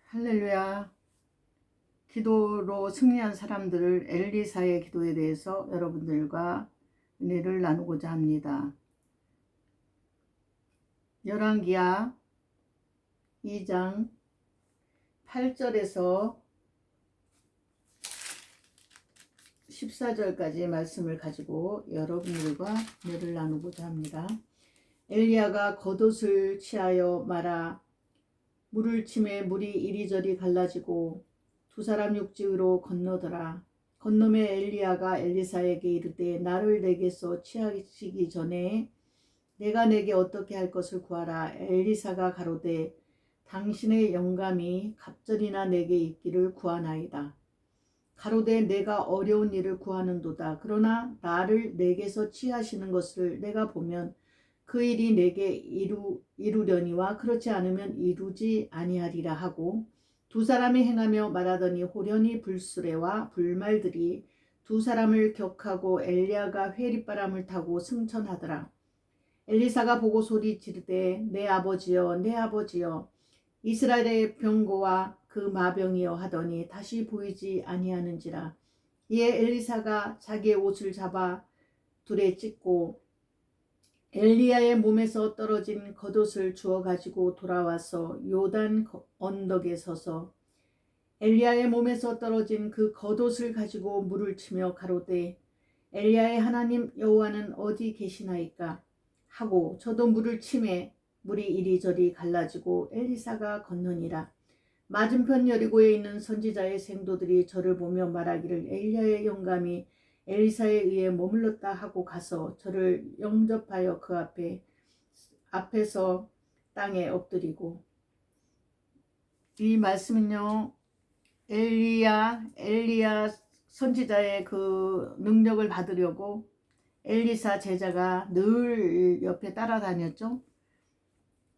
할렐루야. 기도로 승리한 사람들을 엘리사의 기도에 대해서 여러분들과 은혜를 나누고자 합니다. 열왕기하 2장 8절에서 14절까지의 말씀을 가지고 여러분들과 은혜를 나누고자 합니다. 엘리야가 겉옷을 취하여 말하 물을 치매 물이 이리저리 갈라지고 두 사람 육지로 건너더라. 건너매 엘리야가 엘리사에게 이르되 나를 내게서 취하시기 전에 내가 내게 어떻게 할 것을 구하라. 엘리사가 가로되 당신의 영감이 갑절이나 내게 있기를 구하나이다. 가로되 내가 어려운 일을 구하는도다. 그러나 나를 내게서 취하시는 것을 내가 보면 그 일이 내게 이루려니와 그렇지 않으면 이루지 아니하리라 하고 두 사람이 행하며 말하더니 호련히 불수레와 불말들이 두 사람을 격하고 엘리야가 회리바람을 타고 승천하더라. 엘리사가 보고 소리 지르되 내 아버지여 내 아버지여 이스라엘의 병거와 그 마병이여 하더니 다시 보이지 아니하는지라. 이에 엘리사가 자기의 옷을 잡아 둘에 찢고 엘리야의 몸에서 떨어진 겉옷을 주워 가지고 돌아와서 요단 언덕에 서서 엘리야의 몸에서 떨어진 그 겉옷을 가지고 물을 치며 가로되 엘리야의 하나님 여호와는 어디 계시나이까 하고 저도 물을 치매 물이 이리저리 갈라지고 엘리사가 건너니라. 맞은편 여리고에 있는 선지자의 생도들이 저를 보며 말하기를 엘리야의 영감이 엘리사에 의해 머물렀다 하고 가서 저를 영접하여 그 앞에서 땅에 엎드리고. 이 말씀은요, 엘리야 선지자의 그 능력을 받으려고 엘리사 제자가 늘 옆에 따라다녔죠.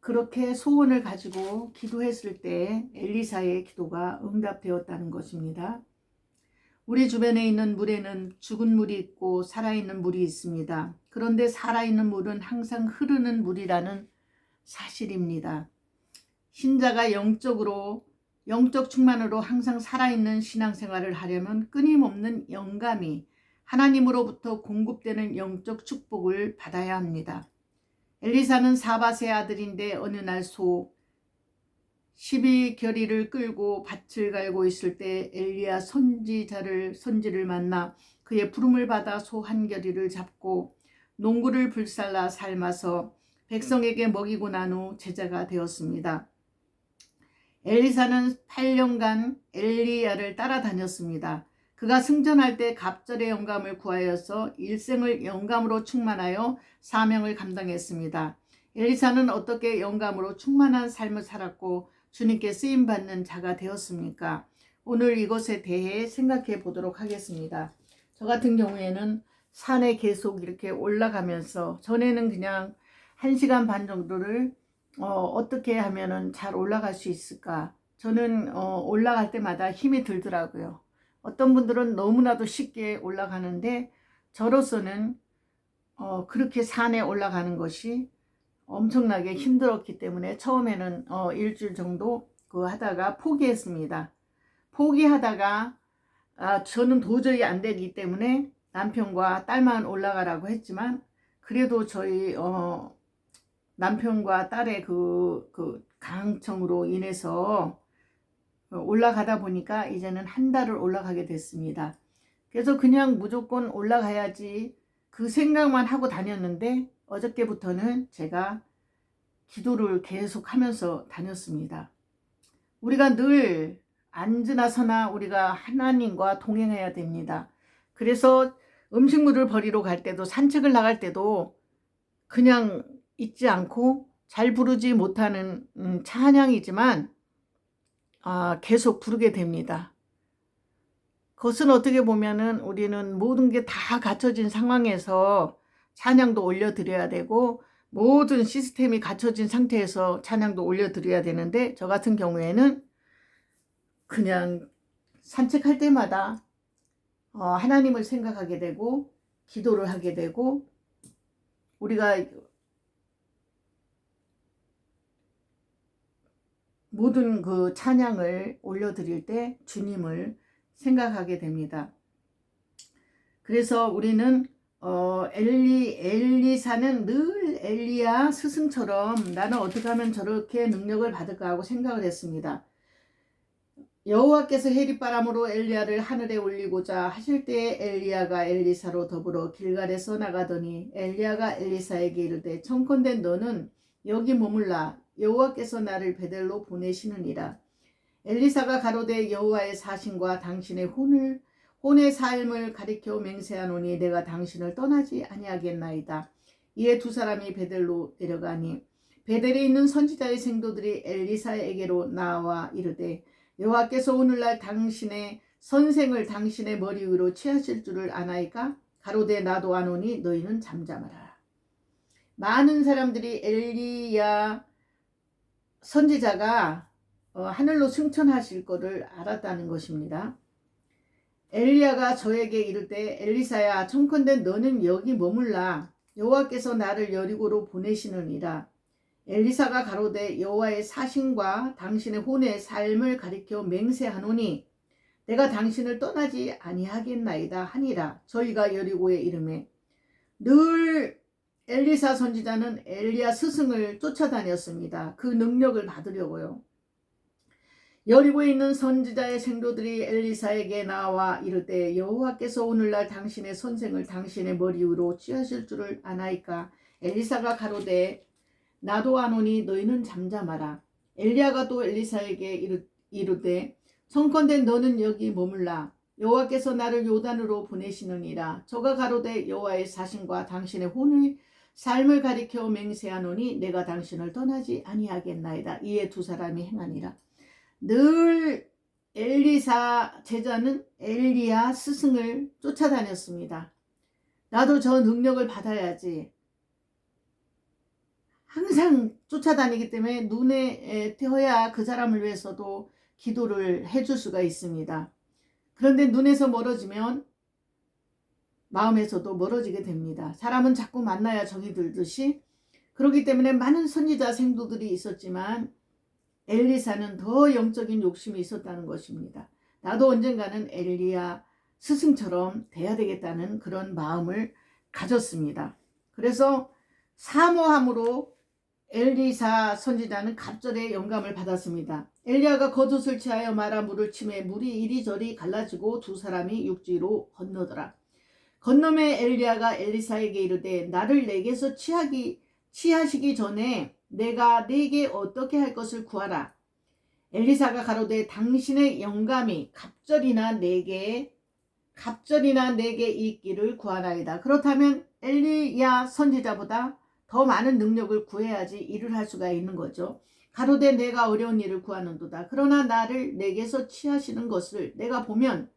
그렇게 소원을 가지고 기도했을 때 엘리사의 기도가 응답되었다는 것입니다. 우리 주변에 있는 물에는 죽은 물이 있고 살아있는 물이 있습니다. 그런데 살아있는 물은 항상 흐르는 물이라는 사실입니다. 신자가 영적 충만으로 항상 살아있는 신앙생활을 하려면 끊임없는 영감이 하나님으로부터 공급되는 영적 축복을 받아야 합니다. 엘리사는 사밧의 아들인데 어느 날 소 12겨리를 끌고 밭을 갈고 있을 때 엘리야 선지를 만나 그의 부름을 받아 소 한 겨리를 잡고 농구를 불살라 삶아서 백성에게 먹이고 난 후 제자가 되었습니다. 엘리사는 8년간 엘리야를 따라다녔습니다. 그가 승전할 때 갑절의 영감을 구하여서 일생을 영감으로 충만하여 사명을 감당했습니다. 엘리사는 어떻게 영감으로 충만한 삶을 살았고 주님께 쓰임받는 자가 되었습니까? 오늘 이것에 대해 생각해 보도록 하겠습니다. 저 같은 경우에는 산에 계속 이렇게 올라가면서 전에는 그냥 1시간 반 정도를 어떻게 하면은 잘 올라갈 수 있을까? 저는 올라갈 때마다 힘이 들더라고요. 어떤 분들은 너무나도 쉽게 올라가는데 저로서는 그렇게 산에 올라가는 것이 엄청나게 힘들었기 때문에 처음에는 일주일 정도 하다가 포기했습니다. 포기하다가 저는 도저히 안 되기 때문에 남편과 딸만 올라가라고 했지만 그래도 저희 남편과 딸의 그 강청으로 인해서 올라가다 보니까 이제는 한 달을 올라가게 됐습니다. 그래서 그냥 무조건 올라가야지 그 생각만 하고 다녔는데 어저께부터는 제가 기도를 계속 하면서 다녔습니다. 우리가 늘 앉으나 서나 우리가 하나님과 동행해야 됩니다. 그래서 음식물을 버리러 갈 때도 산책을 나갈 때도 그냥 있지 않고 잘 부르지 못하는 찬양이지만 계속 부르게 됩니다. 그것은 어떻게 보면은 우리는 모든 게 다 갖춰진 상황에서 찬양도 올려드려야 되고 모든 시스템이 갖춰진 상태에서 찬양도 올려드려야 되는데 저 같은 경우에는 그냥 산책할 때마다 하나님을 생각하게 되고 기도를 하게 되고 우리가 모든 그 찬양을 올려드릴 때 주님을 생각하게 됩니다. 그래서 우리는 엘리사는 늘 엘리야 스승처럼 나는 어떻게 하면 저렇게 능력을 받을까 하고 생각을 했습니다. 여호와께서 해리바람으로 엘리야를 하늘에 올리고자 하실 때에 엘리야가 엘리사로 더불어 길갈에서 나가더니 엘리야가 엘리사에게 이르되 청컨대 너는 여기 머물라 여호와께서 나를 베델로 보내시느니라. 엘리사가 가로되 여호와의 사신과 당신의 혼의 삶을 가리켜 맹세하노니 내가 당신을 떠나지 아니하겠나이다. 이에 두 사람이 베델로 내려가니 베델에 있는 선지자의 생도들이 엘리사에게로 나와 이르되 여호와께서 오늘날 당신의 선생을 당신의 머리 위로 취하실 줄을 아나이까? 가로되 나도 아노니 너희는 잠잠하라. 많은 사람들이 엘리야 선지자가 하늘로 승천하실 것을 알았다는 것입니다. 엘리야가 저에게 이르되 엘리사야 청컨대 너는 여기 머물라 여호와께서 나를 여리고로 보내시느니라. 엘리사가 가로되 여호와의 사신과 당신의 혼의 삶을 가리켜 맹세하노니 내가 당신을 떠나지 아니하겠나이다 하니라. 저희가 여리고에 이르매 늘 엘리사 선지자는 엘리야 스승을 쫓아다녔습니다. 그 능력을 받으려고요. 여리고에 있는 선지자의 생도들이 엘리사에게 나와 이르되 여호와께서 오늘날 당신의 선생을 당신의 머리 위로 취하실 줄을 아나이까? 엘리사가 가로되 나도 아노니 너희는 잠잠하라. 엘리야가 또 엘리사에게 이르되 청컨대 너는 여기 머물라 여호와께서 나를 요단으로 보내시느니라. 저가 가로되 여호와의 사신과 당신의 혼의 삶을 가리켜 맹세하노니 내가 당신을 떠나지 아니하겠나이다. 이에 두 사람이 행하니라. 늘 엘리사 제자는 엘리야 스승을 쫓아다녔습니다. 나도 저 능력을 받아야지. 항상 쫓아다니기 때문에 눈에 띄어야 그 사람을 위해서도 기도를 해줄 수가 있습니다. 그런데 눈에서 멀어지면 마음에서도 멀어지게 됩니다. 사람은 자꾸 만나야 정이 들듯이 그렇기 때문에 많은 선지자 생도들이 있었지만 엘리사는 더 영적인 욕심이 있었다는 것입니다. 나도 언젠가는 엘리야 스승처럼 돼야 되겠다는 그런 마음을 가졌습니다. 그래서 사모함으로 엘리사 선지자는 갑절의 영감을 받았습니다. 엘리야가 겉옷을 취하여 마라 물을 치매 물이 이리저리 갈라지고 두 사람이 육지로 건너더라. 건너매 엘리야가 엘리사에게 이르되 나를 내게서 취하시기 전에 내가 네게 어떻게 할 것을 구하라. 엘리사가 가로되 당신의 영감이 갑절이나 내게 있기를 구하나이다. 그렇다면 엘리야 선지자보다 더 많은 능력을 구해야지 일을 할 수가 있는 거죠. 가로되 내가 어려운 일을 구하는도다. 그러나 나를 내게서 취하시는 것을 내가 보면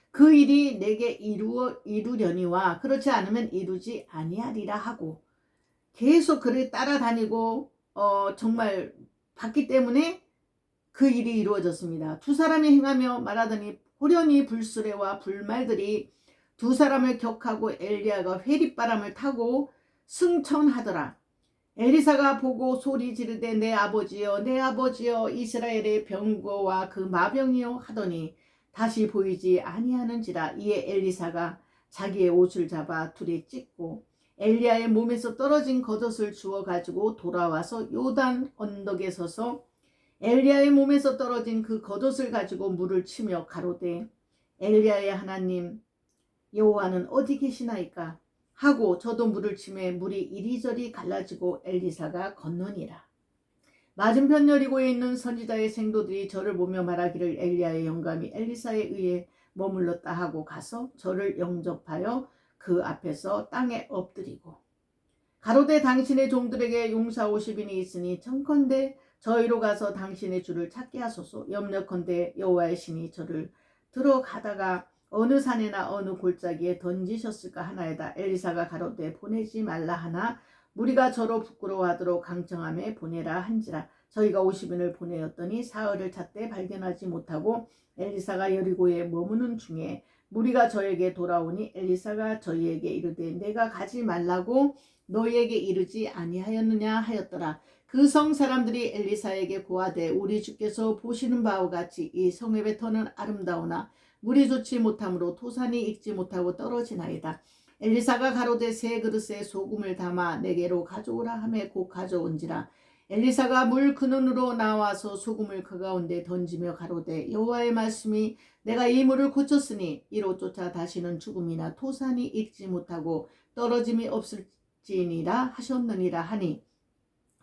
그 일이 내게 이루려니와 그렇지 않으면 이루지 아니하리라 하고 계속 그를 따라다니고 정말 봤기 때문에 그 일이 이루어졌습니다. 두 사람이 행하며 말하더니 호련히 불수레와 불말들이 두 사람을 격하고 엘리야가 회립바람을 타고 승천하더라. 엘리사가 보고 소리 지르되 내 아버지여 내 아버지여 이스라엘의 병거와 그 마병이여 하더니 다시 보이지 아니하는지라. 이에 엘리사가 자기의 옷을 잡아 둘에 찢고 엘리야의 몸에서 떨어진 겉옷을 주워 가지고 돌아와서 요단 언덕에 서서 엘리야의 몸에서 떨어진 그 겉옷을 가지고 물을 치며 가로되 엘리야의 하나님 여호와는 어디 계시나이까 하고 저도 물을 치매 물이 이리저리 갈라지고 엘리사가 건너니라. 맞은편 여리고에 있는 선지자의 생도들이 저를 보며 말하기를 엘리야의 영감이 엘리사에 의해 머물렀다 하고 가서 저를 영접하여 그 앞에서 땅에 엎드리고 가로되 당신의 종들에게 용사 50인이 있으니 청컨대 저희로 가서 당신의 주를 찾게 하소서. 염려컨대 여호와의 신이 저를 들어가다가 어느 산이나 어느 골짜기에 던지셨을까 하나이다. 엘리사가 가로되 보내지 말라 하나 무리가 저로 부끄러워하도록 강청함에 보내라 한지라. 저희가 50인을 보내었더니 사흘을 찾되 발견하지 못하고 엘리사가 여리고에 머무는 중에 무리가 저에게 돌아오니 엘리사가 저희에게 이르되 내가 가지 말라고 너희에게 이르지 아니하였느냐 하였더라. 그 성 사람들이 엘리사에게 고하되 우리 주께서 보시는 바와 같이 이 성읍의 배터는 아름다우나 물이 좋지 못하므로 토산이 익지 못하고 떨어지나이다. 엘리사가 가로되 새 그릇에 소금을 담아 내게로 가져오라 하매 곧 가져온지라. 엘리사가 물 근원으로 나와서 소금을 그 가운데 던지며 가로되 여호와의 말씀이 내가 이 물을 고쳤으니 이로 쫓아 다시는 죽음이나 토산이 익지 못하고 떨어짐이 없을지니라 하셨느니라 하니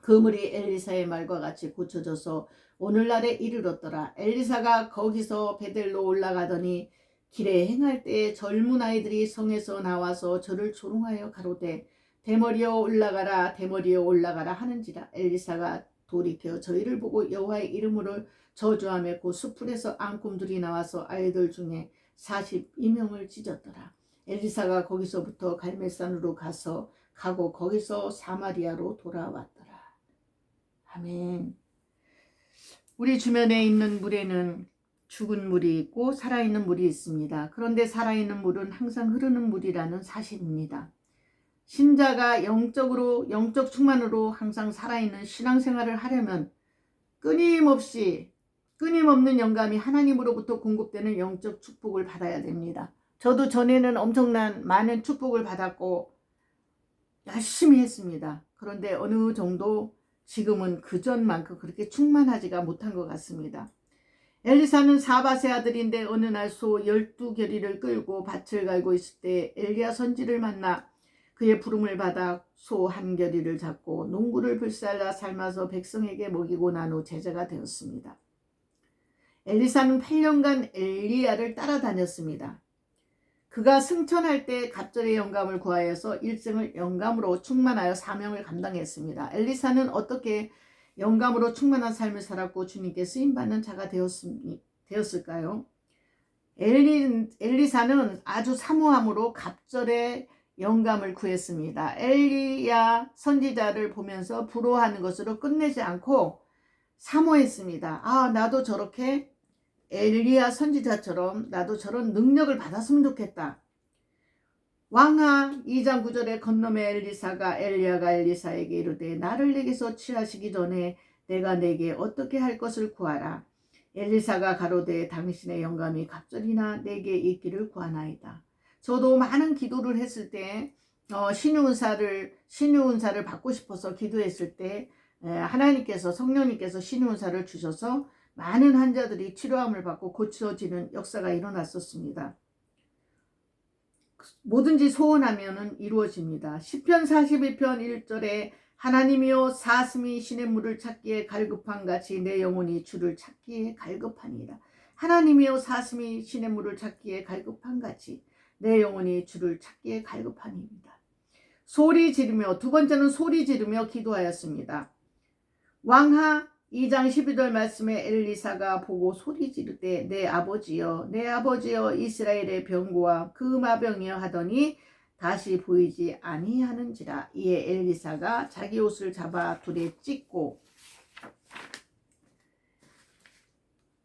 그 물이 엘리사의 말과 같이 고쳐져서 오늘날에 이르렀더라. 엘리사가 거기서 베델로 올라가더니 길에 행할 때에 젊은 아이들이 성에서 나와서 저를 조롱하여 가로되 대머리여 올라가라 대머리여 올라가라 하는지라. 엘리사가 돌이켜 저희를 보고 여호와의 이름으로 저주하며 그 수풀에서 앙꿈들이 나와서 아이들 중에 42명을 찢었더라. 엘리사가 거기서부터 갈멜산으로 가고 거기서 사마리아로 돌아왔더라. 아멘. 우리 주변에 있는 물에는 죽은 물이 있고 살아있는 물이 있습니다. 그런데 살아있는 물은 항상 흐르는 물이라는 사실입니다. 신자가 영적 충만으로 항상 살아있는 신앙생활을 하려면 끊임없는 영감이 하나님으로부터 공급되는 영적 축복을 받아야 됩니다. 저도 전에는 엄청난 많은 축복을 받았고 열심히 했습니다. 그런데 어느 정도 지금은 그전만큼 그렇게 충만하지가 못한 것 같습니다. 엘리사는 사밧의 아들인데 어느 날 소 12겨리를 끌고 밭을 갈고 있을 때 엘리야 선지를 만나 그의 부름을 받아 소 1겨리를 잡고 농구를 불살라 삶아서 백성에게 먹이고 난 후 제자가 되었습니다. 엘리사는 8년간 엘리야를 따라다녔습니다. 그가 승천할 때 갑절의 영감을 구하여서 일생을 영감으로 충만하여 사명을 감당했습니다. 엘리사는 어떻게 영감으로 충만한 삶을 살았고 주님께 쓰임받는 자가 되었을까요? 엘리사는 아주 사모함으로 갑절의 영감을 구했습니다. 엘리야 선지자를 보면서 부러워하는 것으로 끝내지 않고 사모했습니다. 나도 저렇게 엘리야 선지자처럼 나도 저런 능력을 받았으면 좋겠다. 왕하 2장 9절에 건너매 엘리야가 엘리사에게 이르되 나를 내게서 취하시기 전에 내가 내게 어떻게 할 것을 구하라. 엘리사가 가로되 당신의 영감이 갑절이나 내게 있기를 구하나이다. 저도 많은 기도를 했을 때 신유은사를 받고 싶어서 기도했을 때 하나님께서 성령님께서 신유은사를 주셔서 많은 환자들이 치료함을 받고 고쳐지는 역사가 일어났었습니다. 뭐든지 소원하면 이루어집니다. 시편 42편 1절에 하나님이여 사슴이 시냇물을 찾기에 갈급한 같이 내 영혼이 주를 찾기에 갈급하니라. 하나님이여 사슴이 시냇물을 찾기에 갈급한 같이 내 영혼이 주를 찾기에 갈급하니이다. 소리 지르며, 두 번째는 소리 지르며 기도하였습니다. 왕하 2장 12절 말씀에 엘리사가 보고 소리 지르되 내 아버지여 이스라엘의 병고와 그 마병이여 하더니 다시 보이지 아니하는지라. 이에 엘리사가 자기 옷을 잡아 둘에 찢고,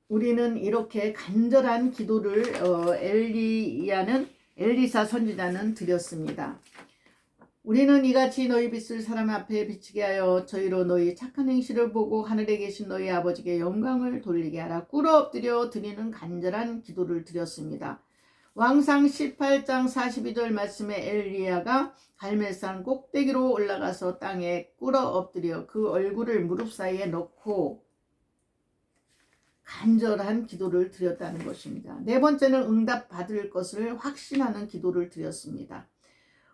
우리는 이렇게 간절한 기도를 엘리사 선지자는 드렸습니다. 우리는 이같이 너희 빛을 사람 앞에 비치게 하여 저희로 너희 착한 행실을 보고 하늘에 계신 너희 아버지께 영광을 돌리게 하라. 꿇어 엎드려 드리는 간절한 기도를 드렸습니다. 왕상 18장 42절 말씀에 엘리야가 갈멜산 꼭대기로 올라가서 땅에 꿇어 엎드려 그 얼굴을 무릎 사이에 넣고 간절한 기도를 드렸다는 것입니다. 네 번째는 응답받을 것을 확신하는 기도를 드렸습니다.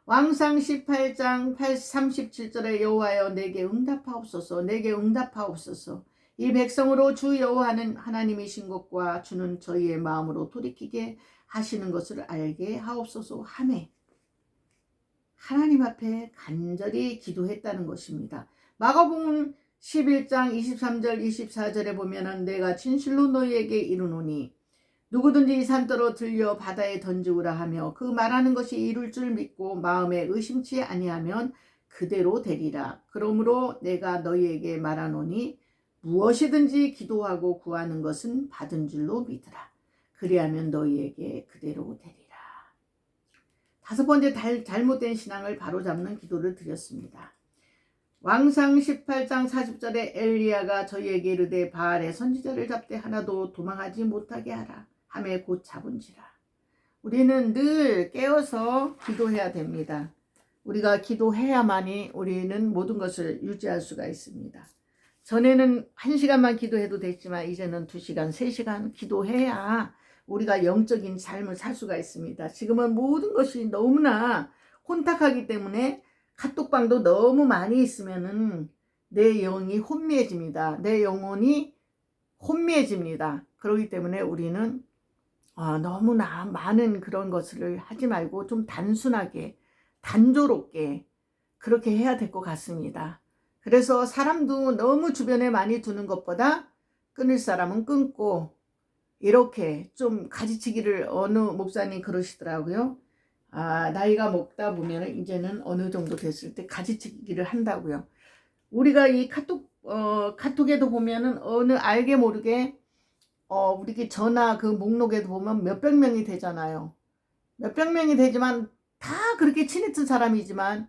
왕상 18장 37절에 여호와여 내게 응답하옵소서 내게 응답하옵소서. 이 백성으로 주 여호와는 하나님이신 것과 주는 저희의 마음으로 돌이키게 하시는 것을 알게 하옵소서 하매 하나님 앞에 간절히 기도했다는 것입니다. 마가복음 11장 23절 24절에 보면은 내가 진실로 너희에게 이르노니 누구든지 이 산더러 들려 바다에 던지우라 하며 그 말하는 것이 이룰 줄 믿고 마음에 의심치 아니하면 그대로 되리라. 그러므로 내가 너희에게 말하노니 무엇이든지 기도하고 구하는 것은 받은 줄로 믿으라. 그리하면 너희에게 그대로 되리라. 다섯 번째 잘못된 신앙을 바로잡는 기도를 드렸습니다. 왕상 18장 40절에 엘리야가 저희에게 이르되 바알의 선지자를 잡되 하나도 도망하지 못하게 하라 하매 곧 잡은지라. 우리는 늘 깨어서 기도해야 됩니다. 우리가 기도해야만이 우리는 모든 것을 유지할 수가 있습니다. 전에는 1시간만 기도해도 됐지만 이제는 2시간, 3시간 기도해야 우리가 영적인 삶을 살 수가 있습니다. 지금은 모든 것이 너무나 혼탁하기 때문에 카톡방도 너무 많이 있으면은 내 영이 혼미해집니다. 내 영혼이 혼미해집니다. 그렇기 때문에 우리는 너무나 많은 그런 것을 하지 말고 좀 단순하게 단조롭게 그렇게 해야 될 것 같습니다. 그래서 사람도 너무 주변에 많이 두는 것보다 끊을 사람은 끊고 이렇게 좀 가지치기를 어느 목사님 그러시더라고요. 나이가 먹다 보면 이제는 어느 정도 됐을 때 가지치기를 한다고요. 우리가 이 카톡에도 보면은 어느 알게 모르게 우리 전화 그 목록에도 보면 몇백 명이 되잖아요. 몇백 명이 되지만 다 그렇게 친했던 사람이지만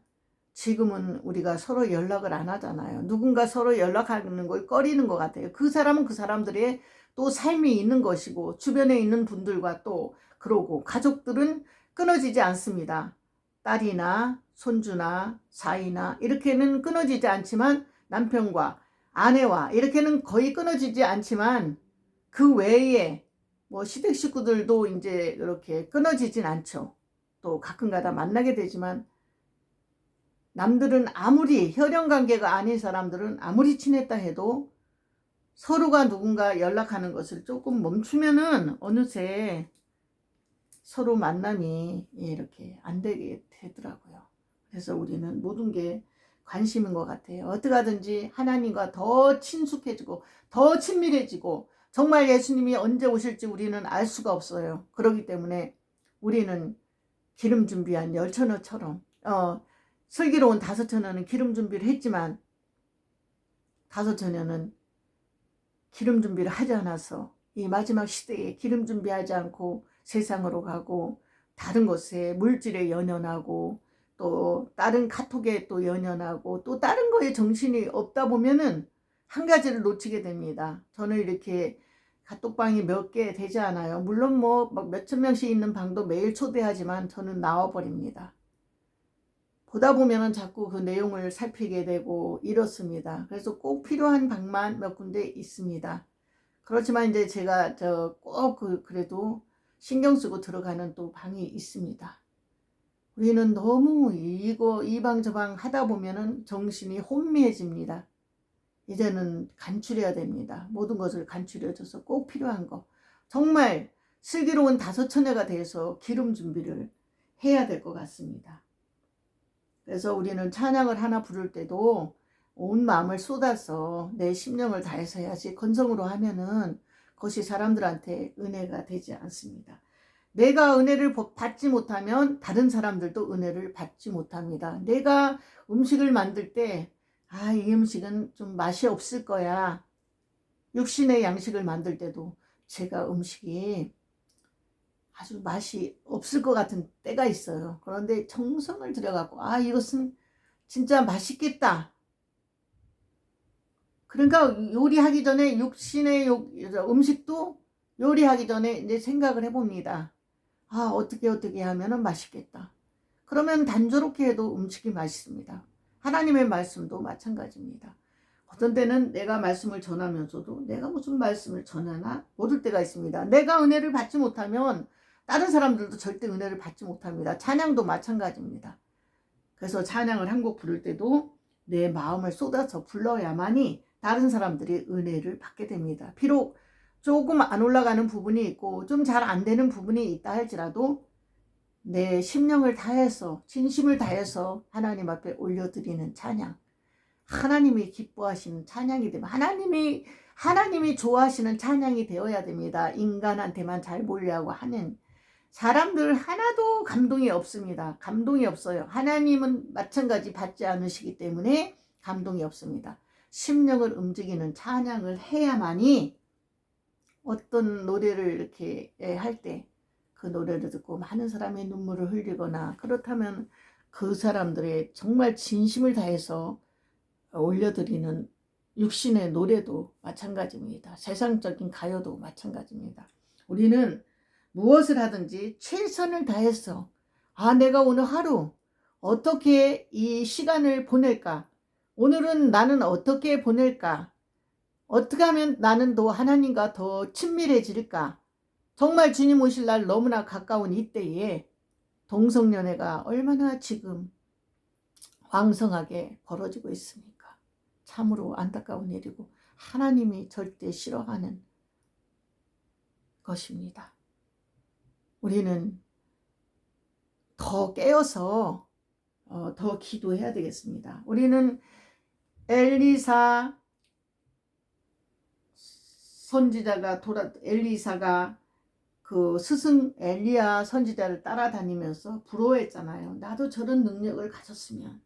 지금은 우리가 서로 연락을 안 하잖아요. 누군가 서로 연락하는 걸 꺼리는 것 같아요. 그 사람은 그 사람들의 또 삶이 있는 것이고 주변에 있는 분들과 또 그러고 가족들은 끊어지지 않습니다. 딸이나 손주나 사이나 이렇게는 끊어지지 않지만 남편과 아내와 이렇게는 거의 끊어지지 않지만 그 외에 뭐 시댁 식구들도 이제 이렇게 끊어지진 않죠. 또 가끔가다 만나게 되지만 남들은 아무리 혈연관계가 아닌 사람들은 아무리 친했다 해도 서로가 누군가 연락하는 것을 조금 멈추면은 어느새 서로 만남이 이렇게 안 되게 되더라고요. 그래서 우리는 모든 게 관심인 것 같아요. 어떻게 하든지 하나님과 더 친숙해지고 더 친밀해지고 정말 예수님이 언제 오실지 우리는 알 수가 없어요. 그렇기 때문에 우리는 기름 준비한 열처녀처럼 슬기로운 5처녀는 기름 준비를 했지만 5처녀는 기름 준비를 하지 않아서 이 마지막 시대에 기름 준비하지 않고 세상으로 가고 다른 것에 물질에 연연하고 또 다른 카톡에 또 연연하고 또 다른 거에 정신이 없다 보면은 한 가지를 놓치게 됩니다. 저는 이렇게 카톡방이 몇 개 되지 않아요. 물론 뭐 몇천 명씩 있는 방도 매일 초대하지만 저는 나와버립니다. 보다 보면은 자꾸 그 내용을 살피게 되고 이렇습니다. 그래서 꼭 필요한 방만 몇 군데 있습니다. 그렇지만 이제 제가 꼭 그래도 신경 쓰고 들어가는 또 방이 있습니다. 우리는 너무 이 방 저 방 하다 보면은 정신이 혼미해집니다. 이제는 간추려야 됩니다. 모든 것을 간추려줘서 꼭 필요한 거. 정말 슬기로운 5처녀가 돼서 기름 준비를 해야 될 것 같습니다. 그래서 우리는 찬양을 하나 부를 때도 온 마음을 쏟아서 내 심령을 다해서 해야지 건성으로 하면은 그것이 사람들한테 은혜가 되지 않습니다. 내가 은혜를 받지 못하면 다른 사람들도 은혜를 받지 못합니다. 내가 음식을 만들 때 이 음식은 좀 맛이 없을 거야. 육신의 양식을 만들 때도 제가 음식이 아주 맛이 없을 것 같은 때가 있어요. 그런데 정성을 들여갖고 이것은 진짜 맛있겠다. 그러니까 요리하기 전에 육신의 음식도 요리하기 전에 이제 생각을 해봅니다. 어떻게 하면은 맛있겠다. 그러면 단조롭게 해도 음식이 맛있습니다. 하나님의 말씀도 마찬가지입니다. 어떤 때는 내가 말씀을 전하면서도 내가 무슨 말씀을 전하나 모를 때가 있습니다. 내가 은혜를 받지 못하면 다른 사람들도 절대 은혜를 받지 못합니다. 찬양도 마찬가지입니다. 그래서 찬양을 한 곡 부를 때도 내 마음을 쏟아서 불러야만이 다른 사람들이 은혜를 받게 됩니다. 비록 조금 안 올라가는 부분이 있고 좀 잘 안 되는 부분이 있다 할지라도 내 심령을 다해서 진심을 다해서 하나님 앞에 올려드리는 찬양, 하나님이 기뻐하시는 찬양이 되면 하나님이 좋아하시는 찬양이 되어야 됩니다. 인간한테만 잘 보이려고 하는 사람들 하나도 감동이 없습니다. 감동이 없어요. 하나님은 마찬가지 받지 않으시기 때문에 감동이 없습니다. 심령을 움직이는 찬양을 해야만이 어떤 노래를 이렇게 할 때 그 노래를 듣고 많은 사람의 눈물을 흘리거나 그렇다면 그 사람들의 정말 진심을 다해서 올려드리는 육신의 노래도 마찬가지입니다. 세상적인 가요도 마찬가지입니다. 우리는 무엇을 하든지 최선을 다해서 내가 오늘 하루 어떻게 이 시간을 보낼까? 오늘은 나는 어떻게 보낼까? 어떻게 하면 나는 더 하나님과 더 친밀해질까? 정말 주님 오실 날 너무나 가까운 이때에 동성연애가 얼마나 지금 왕성하게 벌어지고 있습니까? 참으로 안타까운 일이고 하나님이 절대 싫어하는 것입니다. 우리는 더 깨어서 더 기도해야 되겠습니다. 우리는 엘리사가 그 스승 엘리야 선지자를 따라다니면서 부러워했잖아요. 나도 저런 능력을 가졌으면.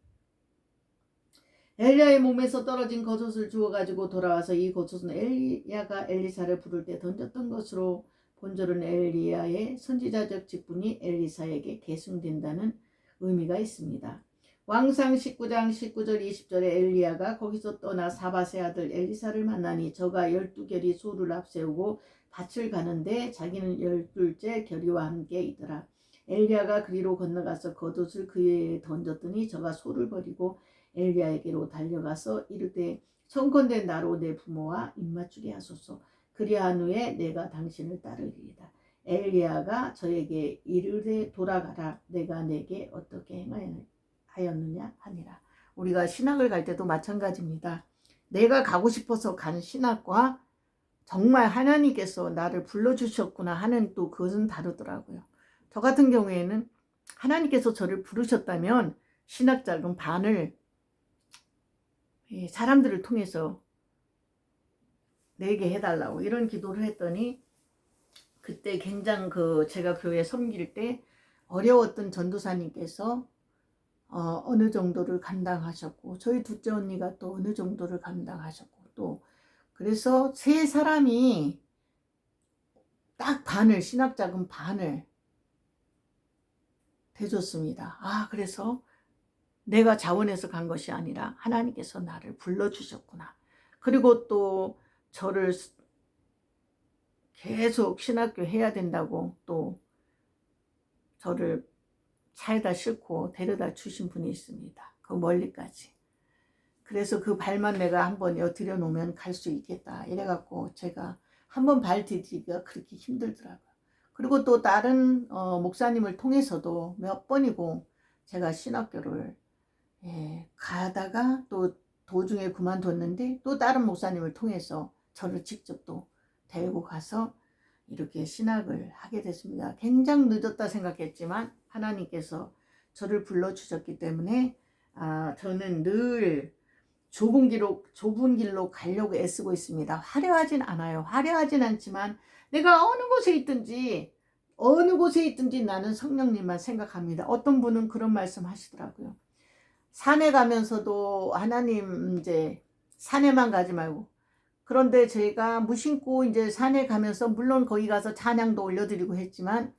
엘리야의 몸에서 떨어진 겉옷을 주워가지고 돌아와서 이 겉옷은 엘리야가 엘리사를 부를 때 던졌던 것으로 본절은 엘리야의 선지자적 직분이 엘리사에게 계승된다는 의미가 있습니다. 왕상 19장 19절 20절에 엘리야가 거기서 떠나 사밧의 아들 엘리사를 만나니 저가 12결이 소를 앞세우고 밭을 가는데 자기는 12째 결이와 함께 있더라. 엘리야가 그리로 건너가서 겉옷을 그에게 던졌더니 저가 소를 버리고 엘리야에게로 달려가서 이르되 청컨대 나로 내 부모와 입맞추게 하소서. 그리한 후에 내가 당신을 따르리이다. 엘리야가 저에게 이르되 돌아가라. 내가 내게 어떻게 행하였느냐 하니라. 우리가 신학을 갈 때도 마찬가지입니다. 내가 가고 싶어서 간 신학과 정말 하나님께서 나를 불러주셨구나 하는 또 그것은 다르더라고요. 저 같은 경우에는 하나님께서 저를 부르셨다면 신학자금 반을 사람들을 통해서 내게 해달라고 이런 기도를 했더니 그때 굉장히 제가 교회 섬길 때 어려웠던 전도사님께서 어느 정도를 감당하셨고 저희 둘째 언니가 또 어느 정도를 감당하셨고 또 그래서 세 사람이 딱 반을 신학자금 반을 대줬습니다. 그래서 내가 자원해서 간 것이 아니라 하나님께서 나를 불러주셨구나. 그리고 또 저를 계속 신학교 해야 된다고 또 저를 차에다 싣고 데려다 주신 분이 있습니다. 그 멀리까지. 그래서 그 발만 내가 한번 들여놓으면 갈 수 있겠다. 이래갖고 제가 한번 발 디디기가 그렇게 힘들더라고요. 그리고 또 다른 목사님을 통해서도 몇 번이고 제가 신학교를 가다가 또 도중에 그만뒀는데 또 다른 목사님을 통해서 저를 직접 또 데리고 가서 이렇게 신학을 하게 됐습니다. 굉장히 늦었다 생각했지만 하나님께서 저를 불러주셨기 때문에 저는 늘 좁은 길로 가려고 애쓰고 있습니다. 화려하진 않아요. 화려하진 않지만 내가 어느 곳에 있든지 나는 성령님만 생각합니다. 어떤 분은 그런 말씀 하시더라고요. 산에 가면서도 하나님 이제 산에만 가지 말고 그런데 저희가 무심코 이제 산에 가면서 물론 거기 가서 찬양도 올려드리고 했지만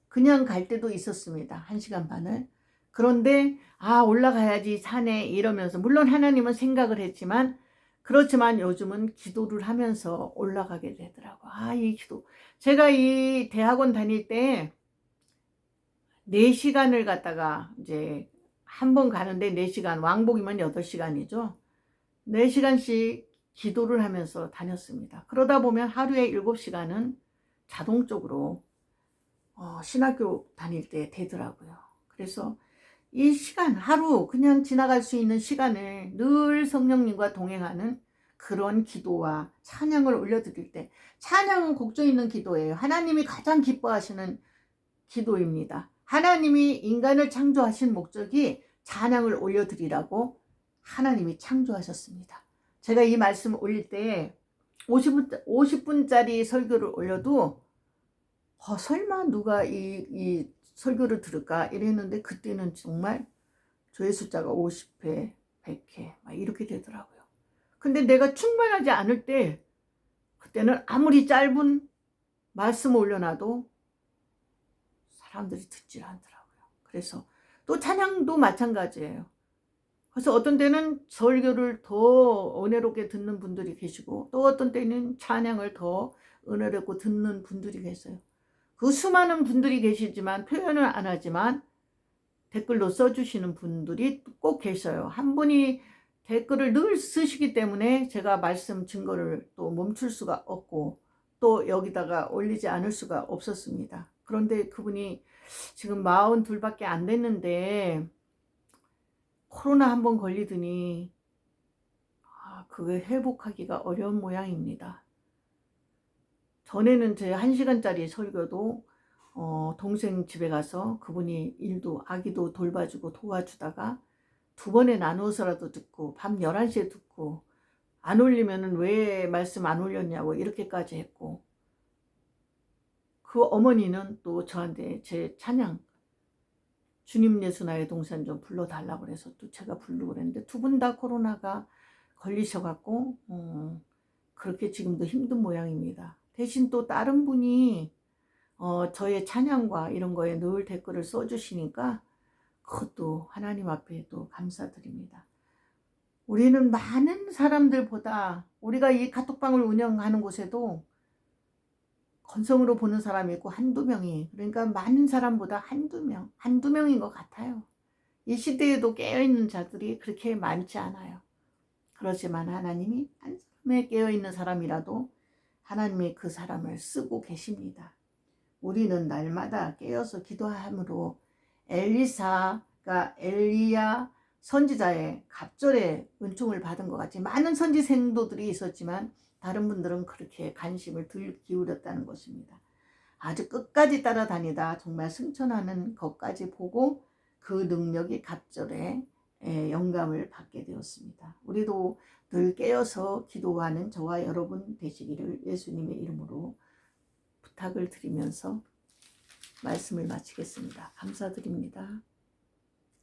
그냥 갈 때도 있었습니다. 1시간 반을. 그런데 올라가야지 산에 이러면서 물론 하나님은 생각을 했지만 그렇지만 요즘은 기도를 하면서 올라가게 되더라고. 이 기도. 제가 이 대학원 다닐 때 4시간을 갔다가 이제 한 번 가는데 4시간, 왕복이면 8시간이죠. 4시간씩 기도를 하면서 다녔습니다. 그러다 보면 하루에 7시간은 자동적으로 신학교 다닐 때 되더라고요. 그래서 이 시간, 하루 그냥 지나갈 수 있는 시간을 늘 성령님과 동행하는 그런 기도와 찬양을 올려드릴 때 찬양은 곡조 있는 기도예요. 하나님이 가장 기뻐하시는 기도입니다. 하나님이 인간을 창조하신 목적이 찬양을 올려드리라고 하나님이 창조하셨습니다. 제가 이 말씀 올릴 때 50분짜리 설교를 올려도 설마 누가 이 설교를 들을까 이랬는데 그때는 정말 조회 숫자가 50회, 100회 막 이렇게 되더라고요. 근데 내가 충만하지 않을 때 그때는 아무리 짧은 말씀 올려놔도 사람들이 듣질 않더라고요. 그래서 또 찬양도 마찬가지예요. 그래서 어떤 때는 설교를 더 은혜롭게 듣는 분들이 계시고 또 어떤 때는 찬양을 더 은혜롭게 듣는 분들이 계세요. 그 수많은 분들이 계시지만 표현을 안 하지만 댓글로 써주시는 분들이 꼭 계셔요. 한 분이 댓글을 늘 쓰시기 때문에 제가 말씀 증거를 또 멈출 수가 없고 또 여기다가 올리지 않을 수가 없었습니다. 그런데 그분이 지금 42밖에 안 됐는데 코로나 한번 걸리더니 그게 회복하기가 어려운 모양입니다. 전에는 제 1시간짜리 설교도 동생 집에 가서 그분이 일도 아기도 돌봐주고 도와주다가 2번에 나누어서라도 듣고 밤 11시에 듣고 안 올리면은 왜 말씀 안 올렸냐고 이렇게까지 했고, 그 어머니는 또 저한테 제 찬양 주님 예수 나의 동산 좀 불러달라고 그래서 또 제가 부르고 그랬는데 2분 다 코로나가 걸리셔갖고 그렇게 지금도 힘든 모양입니다. 대신 또 다른 분이 저의 찬양과 이런 거에 늘 댓글을 써주시니까 그것도 하나님 앞에 또 감사드립니다. 우리는 많은 사람들보다, 우리가 이 카톡방을 운영하는 곳에도 건성으로 보는 사람이 있고 한두 명이, 그러니까 많은 사람보다 한두 명인 것 같아요. 이 시대에도 깨어있는 자들이 그렇게 많지 않아요. 그렇지만 하나님이 한 사람에 깨어있는 사람이라도 하나님이 그 사람을 쓰고 계십니다. 우리는 날마다 깨어서 기도함으로 엘리사가 엘리야 선지자의 갑절의 은총을 받은 것 같이 많은 선지 생도들이 있었지만 다른 분들은 그렇게 관심을 덜 기울였다는 것입니다. 아주 끝까지 따라다니다 정말 승천하는 것까지 보고 그 능력이 갑절에 영감을 받게 되었습니다. 우리도 늘 깨어서 기도하는 저와 여러분 되시기를 예수님의 이름으로 부탁을 드리면서 말씀을 마치겠습니다. 감사드립니다.